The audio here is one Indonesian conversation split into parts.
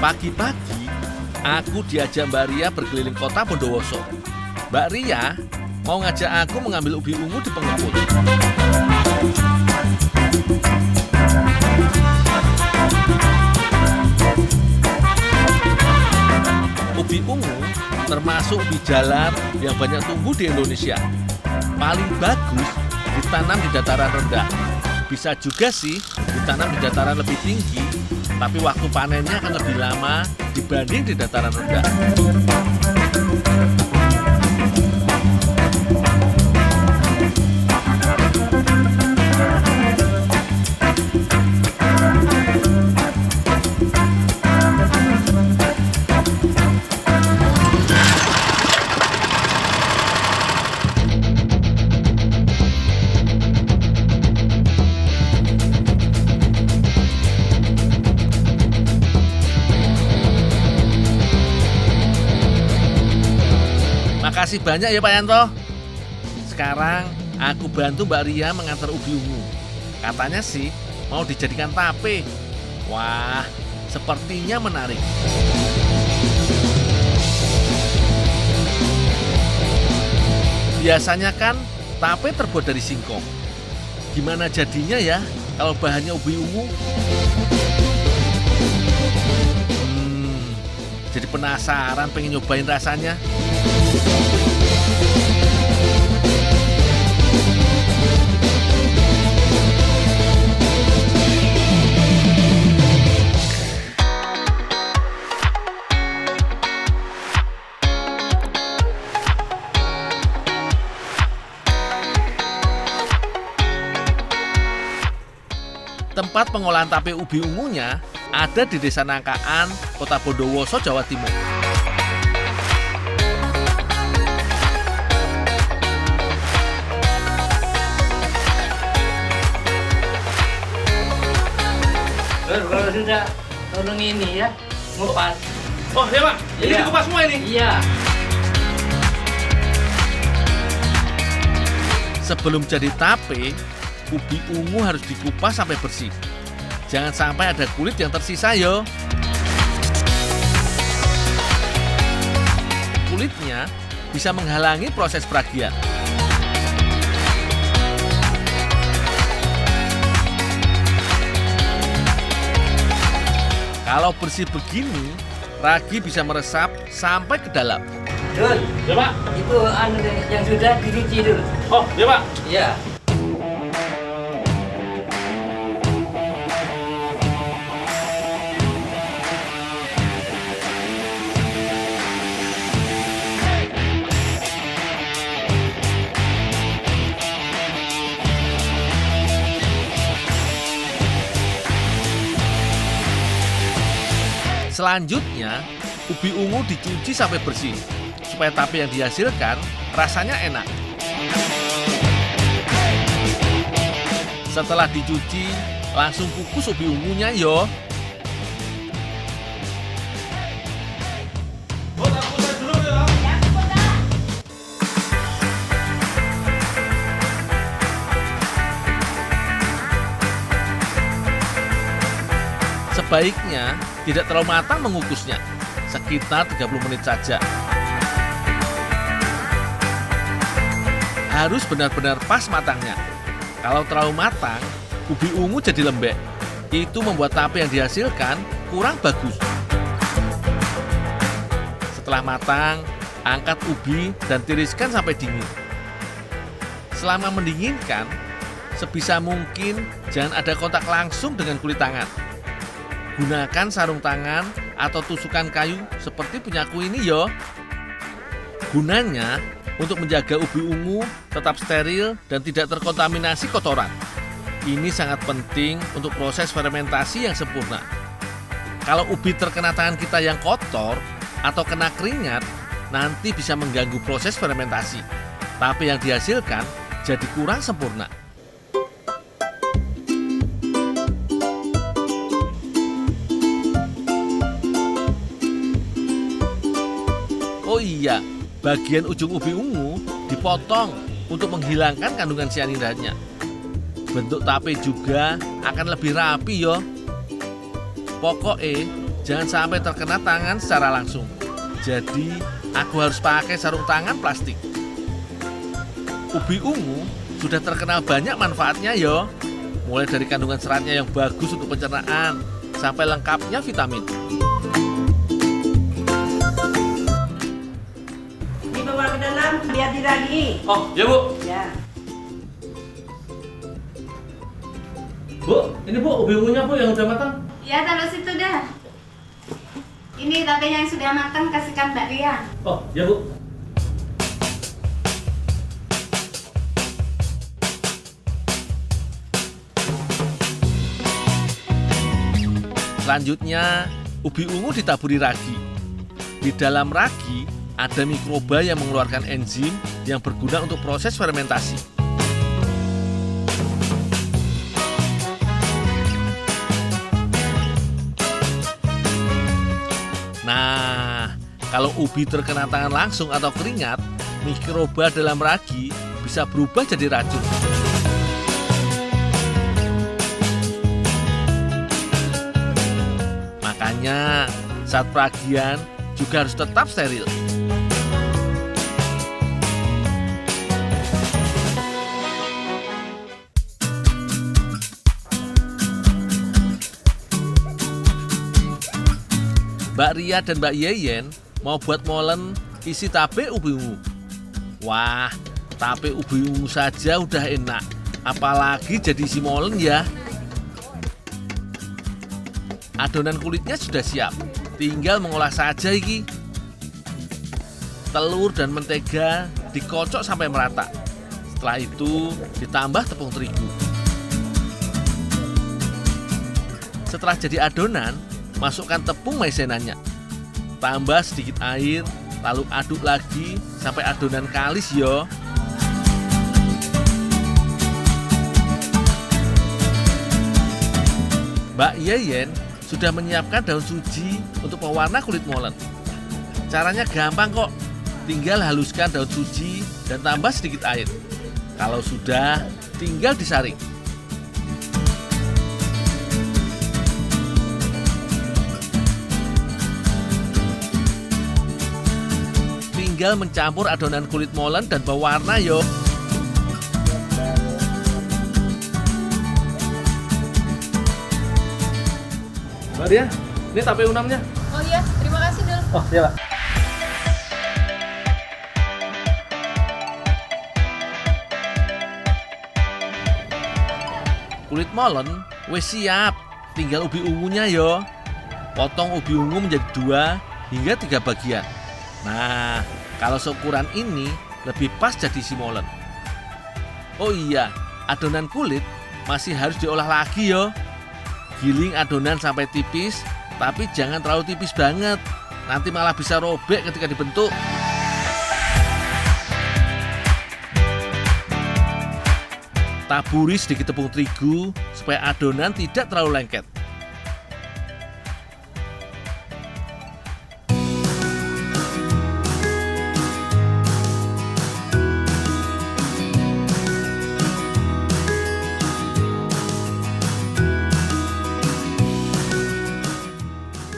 Pagi-pagi, aku diajak Mbak Ria berkeliling kota Bondowoso. Mbak Ria mau ngajak aku mengambil ubi ungu di pengepul. Ubi ungu termasuk ubi jalar yang banyak tumbuh di Indonesia. Paling bagus ditanam di dataran rendah. Bisa juga sih ditanam di dataran lebih tinggi, tapi waktu panennya akan lebih lama dibanding di dataran rendah. Makasih banyak ya Pak Yanto. Sekarang aku bantu Mbak Ria mengantar ubi ungu. Katanya sih mau dijadikan tape. Wah, sepertinya menarik. Biasanya kan tape terbuat dari singkong. Gimana jadinya ya kalau bahannya ubi ungu? Jadi penasaran pengen nyobain rasanya. Tempat pengolahan tape ubi ungunya ada di Desa Nangkaan, Kota Bondowoso, Jawa Timur. Kalau sudah tolong ini ya, ngupas. Oh ya Pak, ini Iya. dikupas semua ini? Iya. Sebelum jadi tape, ubi ungu harus dikupas sampai bersih. Jangan sampai ada kulit yang tersisa yo. Kulitnya bisa menghalangi proses peragian. Kalau bersih begini, ragi bisa meresap sampai ke dalam. Dul, Ya Pak? itu yang sudah dicuci dulu. Oh ya Pak? Iya. Selanjutnya, ubi ungu dicuci sampai bersih, supaya tape yang dihasilkan rasanya enak. Setelah dicuci, langsung kukus ubi ungunya yo. Sebaiknya tidak terlalu matang mengukusnya, sekitar 30 menit saja. Harus benar-benar pas matangnya. Kalau terlalu matang, ubi ungu jadi lembek. Itu membuat tape yang dihasilkan kurang bagus. Setelah matang, angkat ubi dan tiriskan sampai dingin. Selama mendinginkan, sebisa mungkin jangan ada kontak langsung dengan kulit tangan. Gunakan sarung tangan atau tusukan kayu seperti punyaku ini yo. Gunanya untuk menjaga ubi ungu tetap steril dan tidak terkontaminasi kotoran. Ini sangat penting untuk proses fermentasi yang sempurna. Kalau ubi terkena tangan kita yang kotor atau kena keringat, nanti bisa mengganggu proses fermentasi. Tapi yang dihasilkan jadi kurang sempurna. Oh iya, bagian ujung ubi ungu dipotong untuk menghilangkan kandungan sianidanya. Bentuk tape juga akan lebih rapi yo. Pokoknya jangan sampai terkena tangan secara langsung. Jadi, aku harus pakai sarung tangan plastik. Ubi ungu sudah terkenal banyak manfaatnya yo. Mulai dari kandungan seratnya yang bagus untuk pencernaan, sampai lengkapnya vitamin. Dibawa ke dalam biar diragi. Oh, ya Bu. Ya. Bu, ini Bu, ubi ungunya Bu yang udah matang. Ya, taruh situ dah. Ini tapi yang sudah matang kasihkan Mbak Ria. Oh, ya Bu. Selanjutnya, ubi ungu ditaburi ragi. Di dalam ragi ada mikroba yang mengeluarkan enzim yang berguna untuk proses fermentasi. Nah, kalau ubi terkena tangan langsung atau keringat, mikroba dalam ragi bisa berubah jadi racun. Makanya, saat peragian juga harus tetap steril. Mbak Ria dan Mbak Yeyen mau buat molen isi tape ubi ungu. Wah, tape ubi ungu saja udah enak, apalagi jadi isi molen ya. Adonan kulitnya sudah siap, tinggal mengolah saja iki. Telur dan mentega dikocok sampai merata. Setelah itu ditambah tepung terigu. Setelah jadi adonan, masukkan tepung maizenanya. Tambah sedikit air, lalu aduk lagi sampai adonan kalis yo. Mbak Yeyen sudah menyiapkan daun suji untuk pewarna kulit molen. Caranya gampang kok, tinggal haluskan daun suji dan tambah sedikit air. Kalau sudah, tinggal disaring. Tinggal mencampur adonan kulit molen dan pewarna yo. Mbak Ria, ini tape unamnya. Oh iya, terima kasih Dul. Oh iya Pak. Kulit molen wis siap, tinggal ubi ungunya yo. Potong ubi ungu menjadi 2 hingga 3 bagian. Nah, kalau seukuran ini lebih pas jadi isi molen. Oh iya, adonan kulit masih harus diolah lagi yo. Giling adonan sampai tipis, tapi jangan terlalu tipis banget. Nanti malah bisa robek ketika dibentuk. Taburi sedikit tepung terigu supaya adonan tidak terlalu lengket.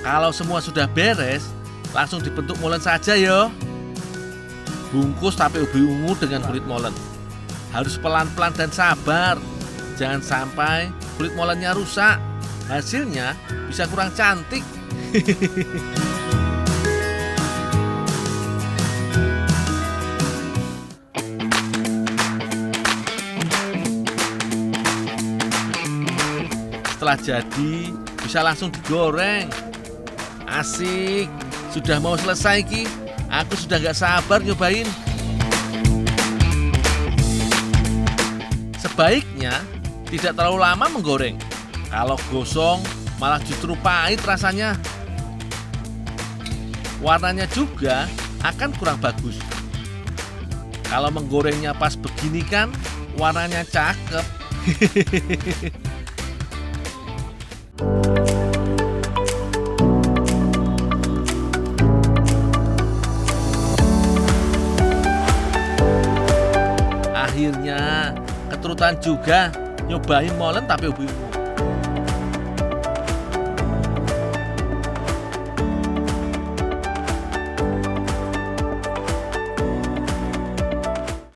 Kalau semua sudah beres, langsung dibentuk molen saja yo. Bungkus tape ubi ungu dengan kulit molen. Harus pelan-pelan dan sabar. Jangan sampai kulit molennya rusak. Hasilnya bisa kurang cantik. Setelah jadi, bisa langsung digoreng. Asik, sudah mau selesai ki. Aku sudah gak sabar nyobain. Sebaiknya tidak terlalu lama menggoreng. Kalau gosong malah justru pahit rasanya. Warnanya juga akan kurang bagus. Kalau menggorengnya pas begini kan warnanya cakep. Akhirnya keturutan juga nyobain molen tape ubi ungu.